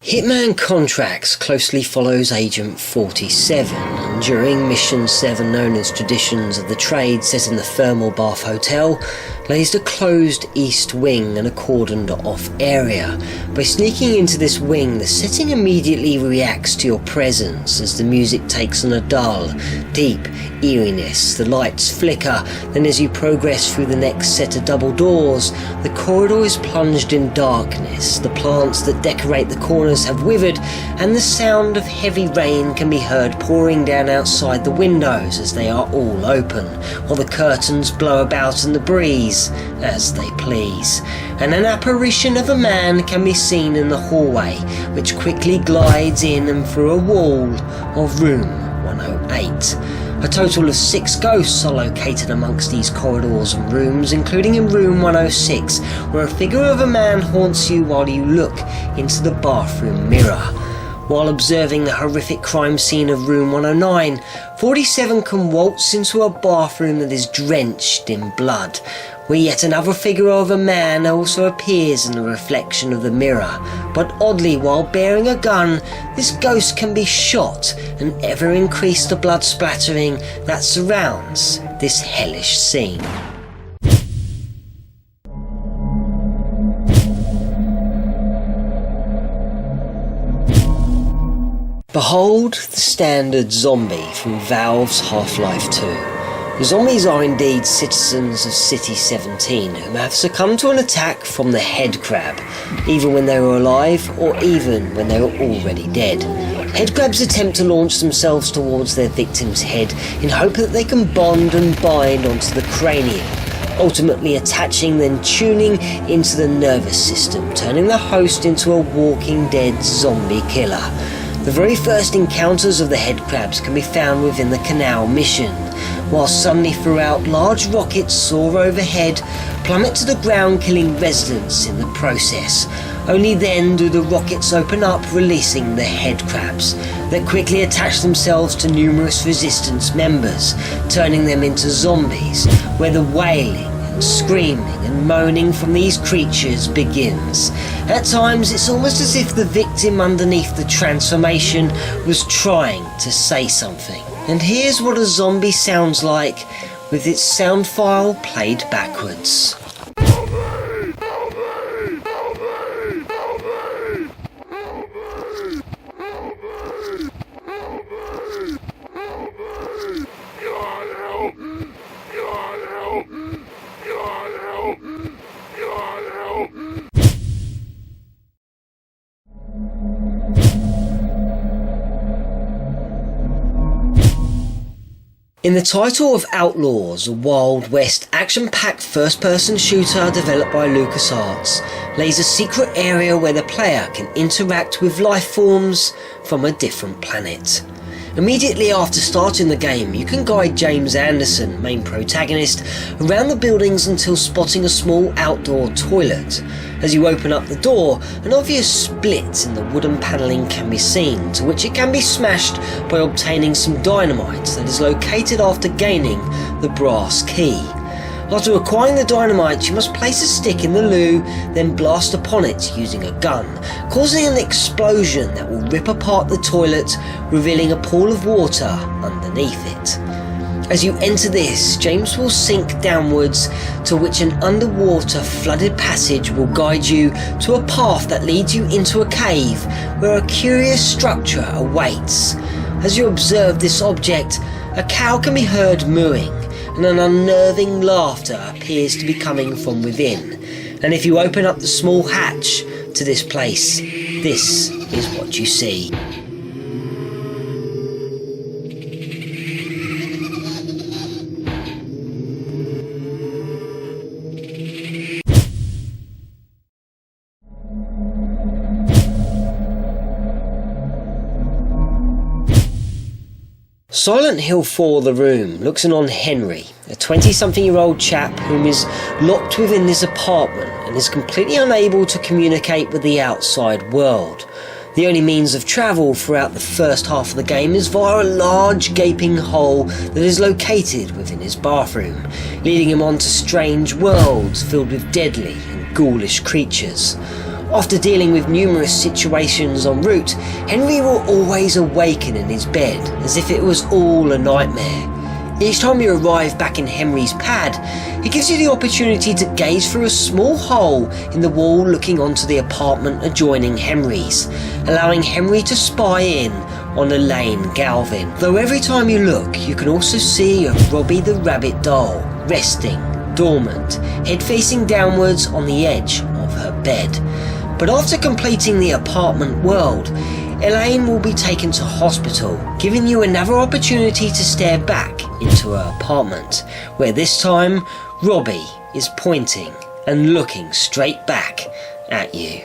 Hitman Contracts closely follows Agent 47, and during Mission 7, known as Traditions of the Trade, set in the Thermal Bath Hotel, lays the closed east wing and a cordoned off area. By sneaking into this wing, the setting immediately reacts to your presence as the music takes on a dull, deep eeriness. The lights flicker, then as you progress through the next set of double doors, the corridor is plunged in darkness. The plants that decorate the corners have withered, and the sound of heavy rain can be heard pouring down outside the windows as they are all open, while the curtains blow about in the breeze as they please. And an apparition of a man can be seen in the hallway, which quickly glides in and through a wall of room 108. A total of 6 ghosts are located amongst these corridors and rooms, including in room 106, where a figure of a man haunts you while you look into the bathroom mirror. While observing the horrific crime scene of room 109, 47 can waltz into a bathroom that is drenched in blood, where yet another figure of a man also appears in the reflection of the mirror. But oddly, while bearing a gun, this ghost can be shot and ever increase the blood splattering that surrounds this hellish scene. Behold the standard zombie from Valve's Half-Life 2. The zombies are indeed citizens of City 17 who have succumbed to an attack from the head crab, either when they were alive or even when they were already dead. Head crabs attempt to launch themselves towards their victim's head in hope that they can bond and bind onto the cranium, ultimately attaching, then tuning into the nervous system, turning the host into a walking dead zombie killer. The very first encounters of the head crabs can be found within the Canal mission, while suddenly throughout large rockets soar overhead, plummet to the ground, killing residents in the process. Only then do the rockets open up, releasing the head crabs that quickly attach themselves to numerous resistance members, turning them into zombies, where the wailing, screaming and moaning from these creatures begins. At times it's almost as if the victim underneath the transformation was trying to say something. And here's what a zombie sounds like with its sound file played backwards. In the title of Outlaws, a Wild West action-packed first-person shooter developed by LucasArts, lays a secret area where the player can interact with life forms from a different planet. Immediately after starting the game, you can guide James Anderson, main protagonist, around the buildings until spotting a small outdoor toilet. As you open up the door, an obvious split in the wooden panelling can be seen, to which it can be smashed by obtaining some dynamite that is located after gaining the brass key. After acquiring the dynamite, you must place a stick in the loo, then blast upon it using a gun, causing an explosion that will rip apart the toilet, revealing a pool of water underneath it. As you enter this, James will sink downwards, to which an underwater flooded passage will guide you to a path that leads you into a cave where a curious structure awaits. As you observe this object, a cow can be heard mooing, and an unnerving laughter appears to be coming from within. And if you open up the small hatch to this place, this is what you see. Silent Hill 4 The Room looks in on Henry, a 20-something-year-old chap whom is locked within this apartment and is completely unable to communicate with the outside world. The only means of travel throughout the first half of the game is via a large gaping hole that is located within his bathroom, leading him onto strange worlds filled with deadly and ghoulish creatures. After dealing with numerous situations en route, Henry will always awaken in his bed as if it was all a nightmare. Each time you arrive back in Henry's pad, it gives you the opportunity to gaze through a small hole in the wall looking onto the apartment adjoining Henry's, allowing Henry to spy in on Elaine Galvin. Though every time you look, you can also see a Robbie the Rabbit doll resting, dormant, head facing downwards on the edge of her bed. But after completing the apartment world, Elaine will be taken to hospital, giving you another opportunity to stare back into her apartment, where this time Robbie is pointing and looking straight back at you.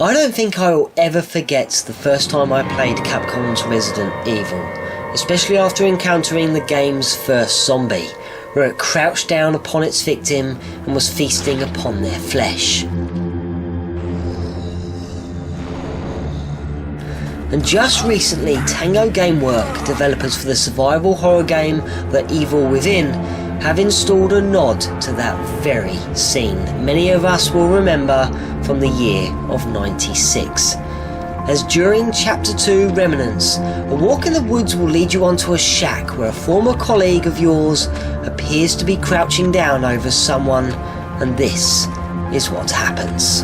I don't think I will ever forget the first time I played Capcom's Resident Evil, especially after encountering the game's first zombie, where it crouched down upon its victim and was feasting upon their flesh. And just recently, Tango Gamework, developers for the survival horror game The Evil Within, have installed a nod to that very scene that many of us will remember from the year of '96. As during Chapter 2 Remnants, a walk in the woods will lead you onto a shack where a former colleague of yours appears to be crouching down over someone, and this is what happens.